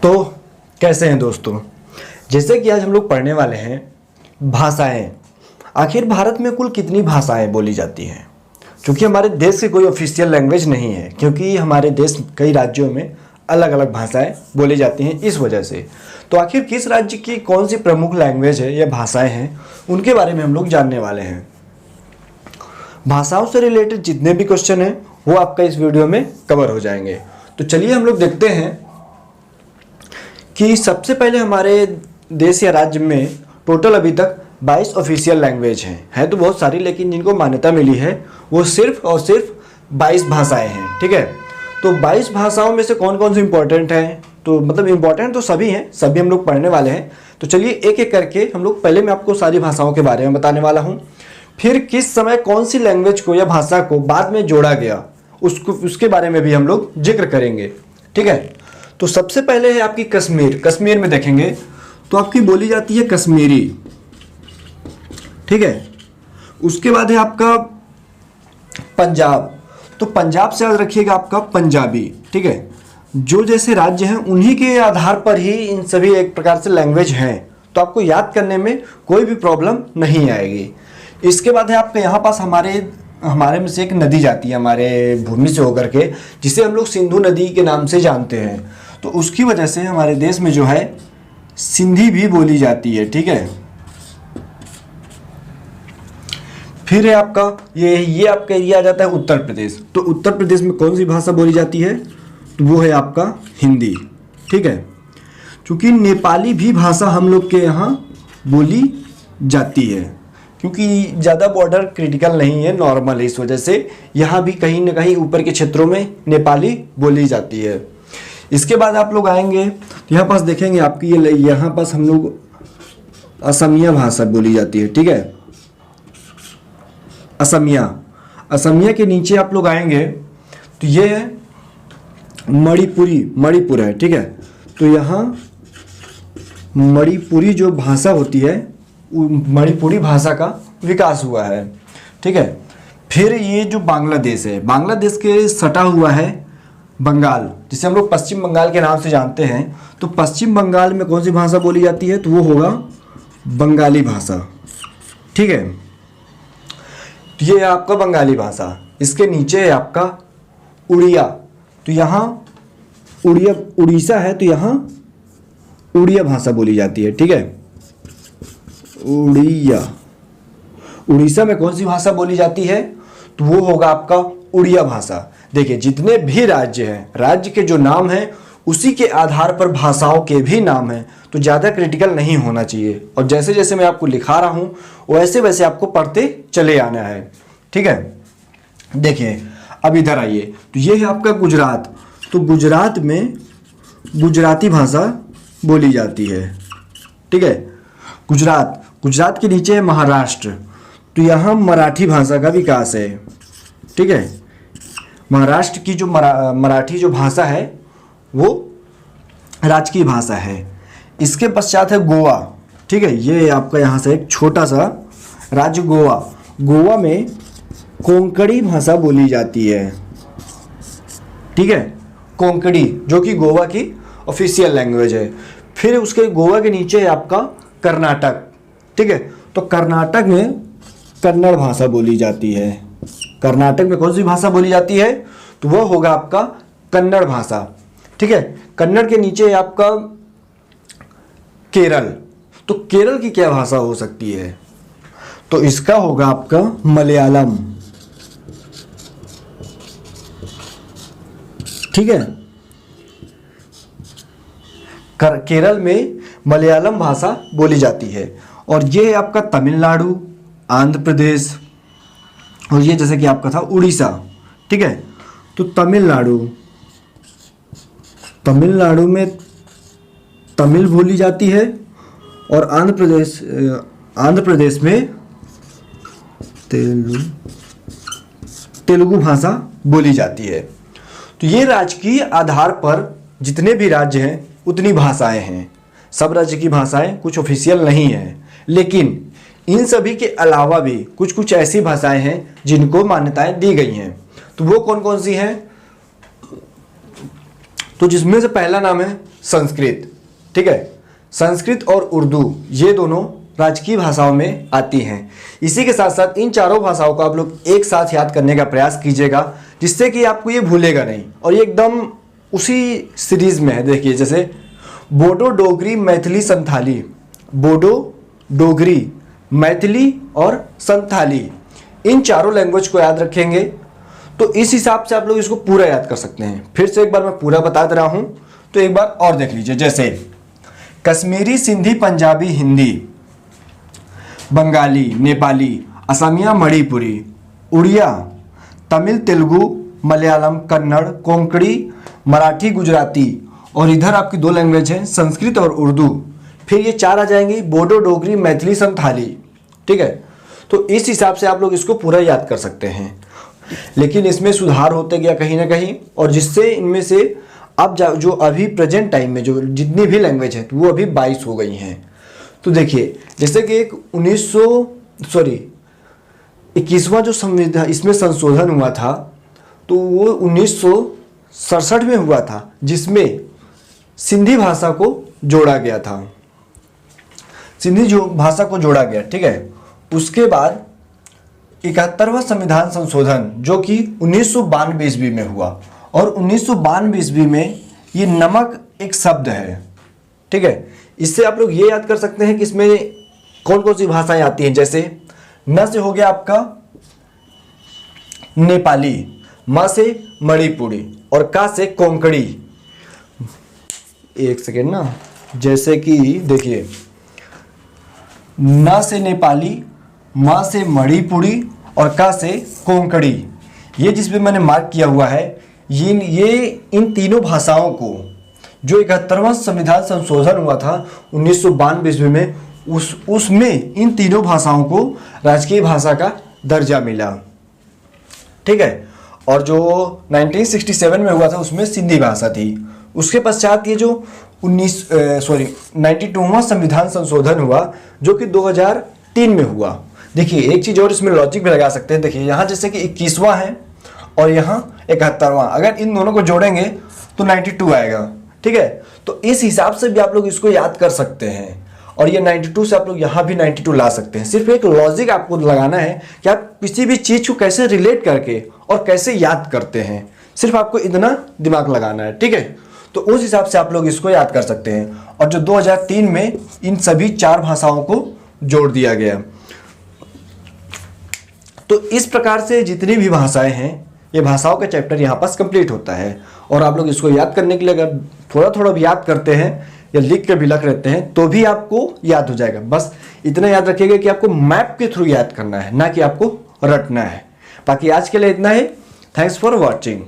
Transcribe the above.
तो कैसे हैं दोस्तों। जैसे कि आज हम लोग पढ़ने वाले हैं भाषाएं। आखिर भारत में कुल कितनी भाषाएं बोली जाती हैं। क्योंकि हमारे देश की कोई ऑफिशियल लैंग्वेज नहीं है, क्योंकि हमारे देश कई राज्यों में अलग अलग भाषाएं बोली जाती हैं। इस वजह से तो आखिर किस राज्य की कौन सी प्रमुख लैंग्वेज है या भाषाएं हैं, उनके बारे में हम लोग जानने वाले हैं। भाषाओं से रिलेटेड जितने भी क्वेश्चन हैं वो आपका इस वीडियो में कवर हो जाएंगे। तो चलिए हम लोग देखते हैं कि सबसे पहले हमारे देश या राज्य में टोटल अभी तक 22 ऑफिशियल लैंग्वेज हैं। है तो बहुत सारी, लेकिन जिनको मान्यता मिली है वो सिर्फ और सिर्फ 22 भाषाएं हैं। ठीक है, तो 22 भाषाओं में से कौन कौन सी इंपॉर्टेंट हैं, तो मतलब इंपॉर्टेंट तो सभी हैं, सभी हम लोग पढ़ने वाले हैं। तो चलिए एक एक करके हम लोग, पहले मैं आपको सारी भाषाओं के बारे में बताने वाला हूँ, फिर किस समय कौन सी लैंग्वेज को या भाषा को बाद में जोड़ा गया उसके बारे में भी हम लोग जिक्र करेंगे। ठीक है, तो सबसे पहले है आपकी कश्मीर। कश्मीर में देखेंगे तो आपकी बोली जाती है कश्मीरी। ठीक है, उसके बाद है आपका पंजाब। तो पंजाब से याद रखिएगा आपका पंजाबी। ठीक है, जो जैसे राज्य हैं उन्हीं के आधार पर ही इन सभी एक प्रकार से लैंग्वेज हैं, तो आपको याद करने में कोई भी प्रॉब्लम नहीं आएगी। इसके बाद है आपके यहाँ पास हमारे में से एक नदी जाती है हमारे भूमि से होकर के, जिसे हम लोग सिंधु नदी के नाम से जानते हैं। तो उसकी वजह से हमारे देश में जो है सिंधी भी बोली जाती है। ठीक है, फिर है आपका ये आपका एरिया आ जाता है उत्तर प्रदेश। तो उत्तर प्रदेश में कौन सी भाषा बोली जाती है, तो वो है आपका हिंदी। ठीक है, क्योंकि नेपाली भी भाषा हम लोग के यहाँ बोली जाती है, क्योंकि ज़्यादा बॉर्डर क्रिटिकल नहीं है, नॉर्मल है, इस वजह से यहाँ भी कहीं ना कहीं ऊपर के क्षेत्रों में नेपाली बोली जाती है। इसके बाद आप लोग आएंगे तो यहाँ पास देखेंगे आपकी यहाँ पास हम लोग असमिया भाषा बोली जाती है। ठीक है, असमिया के नीचे आप लोग आएंगे तो ये है मणिपुर है। ठीक है, तो यहाँ मणिपुरी जो भाषा होती है, मणिपुरी भाषा का विकास हुआ है। ठीक है, फिर ये जो बांग्लादेश है, बांग्लादेश के सटा हुआ है बंगाल, जिसे हम लोग पश्चिम बंगाल के नाम से जानते हैं। तो पश्चिम बंगाल में कौन सी भाषा बोली जाती है, तो वो होगा बंगाली भाषा। ठीक है, तो ये है आपका बंगाली भाषा। इसके नीचे है आपका उड़िया। तो यहाँ उड़ीसा है, तो यहाँ उड़िया भाषा बोली जाती है। ठीक है, उड़ीसा में कौन सी भाषा बोली जाती है, तो वो होगा आपका उड़िया भाषा। देखिए जितने भी राज्य हैं, राज्य के जो नाम हैं उसी के आधार पर भाषाओं के भी नाम हैं, तो ज़्यादा क्रिटिकल नहीं होना चाहिए। और जैसे जैसे मैं आपको लिखा रहा हूँ वैसे वैसे आपको पढ़ते चले आना है। ठीक है, देखिए अब इधर आइए, तो ये है आपका गुजरात। तो गुजरात में गुजराती भाषा बोली जाती है। ठीक है, गुजरात के नीचे है महाराष्ट्र। तो यहाँ मराठी भाषा का विकास है। ठीक है, महाराष्ट्र की जो मराठी जो भाषा है वो राजकीय भाषा है। इसके पश्चात है गोवा। ठीक है, ये आपका यहाँ से एक छोटा सा राज्य गोवा में कोंकणी भाषा बोली जाती है। ठीक है, कोंकणी जो कि गोवा की ऑफिशियल लैंग्वेज है। फिर उसके गोवा के नीचे है आपका कर्नाटक। ठीक है, तो कर्नाटक में कन्नड़ भाषा बोली जाती है। कर्नाटक में कौन सी भाषा बोली जाती है, तो वह होगा आपका कन्नड़ भाषा। ठीक है, कन्नड़ के नीचे है आपका केरल। तो केरल की क्या भाषा हो सकती है, तो इसका होगा आपका मलयालम। ठीक है, केरल में मलयालम भाषा बोली जाती है। और ये है आपका तमिलनाडु, आंध्र प्रदेश, और ये जैसे कि आपका था उड़ीसा। ठीक है, तो तमिलनाडु में तमिल बोली जाती है, और आंध्र प्रदेश में तेलुगु भाषा बोली जाती है। तो ये राज्य के आधार पर जितने भी राज्य हैं उतनी भाषाएं हैं। सब राज्य की भाषाएं कुछ ऑफिशियल नहीं हैं, लेकिन इन सभी के अलावा भी कुछ कुछ ऐसी भाषाएं हैं जिनको मान्यताएं दी गई हैं। तो वो कौन कौन सी हैं, तो जिसमें से पहला नाम है संस्कृत। ठीक है, संस्कृत और उर्दू ये दोनों राजकीय भाषाओं में आती हैं। इसी के साथ साथ इन चारों भाषाओं को आप लोग एक साथ याद करने का प्रयास कीजिएगा, जिससे कि आपको ये भूलेगा नहीं और ये एकदम उसी सीरीज में है। देखिए जैसे बोडो, डोगरी, मैथिली, संथाली, बोडो, डोगरी, मैथिली और संथाली, इन चारों लैंग्वेज को याद रखेंगे तो इस हिसाब से आप लोग इसको पूरा याद कर सकते हैं। फिर से एक बार मैं पूरा बता दे रहा हूं, तो एक बार और देख लीजिए। जैसे कश्मीरी, सिंधी, पंजाबी, हिंदी, बंगाली, नेपाली, असमिया, मणिपुरी, उड़िया, तमिल, तेलुगु, मलयालम, कन्नड़, कोंकणी, मराठी, गुजराती, और इधर आपकी दो लैंग्वेज हैं संस्कृत और उर्दू। फिर ये चार आ जाएंगी बोडो, डोगरी, मैथिली, संथाली। ठीक है, तो इस हिसाब से आप लोग इसको पूरा याद कर सकते हैं। लेकिन इसमें सुधार होते गया कहीं ना कहीं, और जिससे इनमें से अब जो अभी प्रेजेंट टाइम में जो जितनी भी लैंग्वेज है वो अभी 22 हो गई हैं। तो देखिए जैसे कि एक 21वां जो संविधान इसमें संशोधन हुआ था, तो वो 1967 में हुआ था, जिसमें सिंधी भाषा को जोड़ा गया था। सिंधी जो भाषा को जोड़ा गया। ठीक है, उसके बाद 71वां संविधान संशोधन जो कि 1992 ईस्वी में हुआ, और 1992 ईस्वी में ये नमक एक शब्द है। ठीक है, इससे आप लोग ये याद कर सकते हैं कि इसमें कौन कौन सी भाषाएं आती हैं। जैसे न से हो गया आपका नेपाली, म से मणिपुरी, और का से कोंकणी। एक सेकेंड ना, जैसे कि देखिए न से नेपाली, म से मणिपुरी और का से कोंकणी, ये जिसमें मैंने मार्क किया हुआ है, ये इन तीनों भाषाओं को जो 71वां संविधान संशोधन हुआ था 1992 ईस्वी में, उसमें इन तीनों भाषाओं को राजकीय भाषा का दर्जा मिला। ठीक है, और जो 1967 में हुआ था उसमें सिंधी भाषा थी। उसके पश्चात ये जो 92वां संविधान संशोधन हुआ जो कि 2003 में हुआ। देखिए एक चीज़ और इसमें लॉजिक भी लगा सकते हैं। देखिए यहाँ जैसे कि 21वां है और यहाँ 71वां, अगर इन दोनों को जोड़ेंगे तो 92 आएगा। ठीक है, तो इस हिसाब से भी आप लोग इसको याद कर सकते हैं, और ये 92 से आप लोग यहाँ भी 92 ला सकते हैं। सिर्फ एक लॉजिक आपको लगाना है कि आप किसी भी चीज़ को कैसे रिलेट करके और कैसे याद करते हैं, सिर्फ आपको इतना दिमाग लगाना है। ठीक है, तो उस हिसाब से आप लोग इसको याद कर सकते हैं। और जो 2003 में इन सभी चार भाषाओं को जोड़ दिया गया। तो इस प्रकार से जितनी भी भाषाएं हैं, ये भाषाओं का चैप्टर यहाँ पास कंप्लीट होता है। और आप लोग इसको याद करने के लिए अगर थोड़ा थोड़ा भी याद करते हैं या लिख के भी रख रहते हैं तो भी आपको याद हो जाएगा। बस इतना याद रखिएगा कि आपको मैप के थ्रू याद करना है, ना कि आपको रटना है। बाकी आज के लिए इतना ही। Thanks for watching.